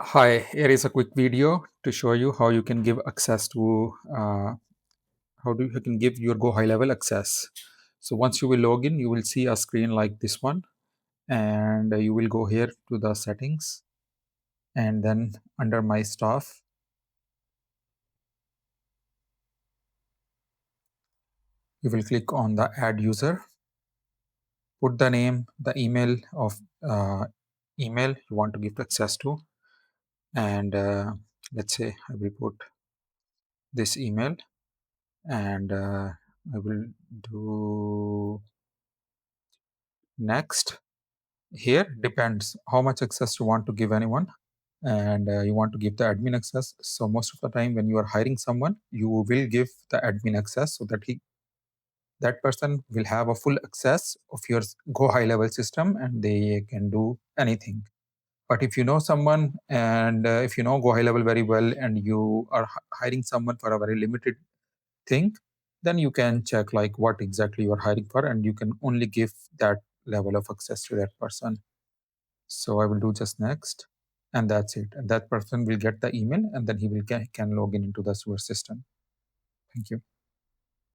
Hi, here is a quick video to show you how you can give access to you can give your GoHighLevel access. So once you will log in, you will see a screen like this one, and you will go here to the settings, and then under my staff, you will click on the add user, put the name, the email of email you want to give access to, and let's say I will put this email, and I will do next. Here depends how much access you want to give anyone, and you want to give the admin access. So most of the time when you are hiring someone, you will give the admin access so that that person will have a full access of your GoHighLevel system and they can do anything. But if you know someone, and if you know GoHighLevel very well, and you are hiring someone for a very limited thing, then you can check like what exactly you are hiring for, and you can only give that level of access to that person. So I will do just next, and that's it. And that person will get the email, and then he will can log in into the sewer system. Thank you.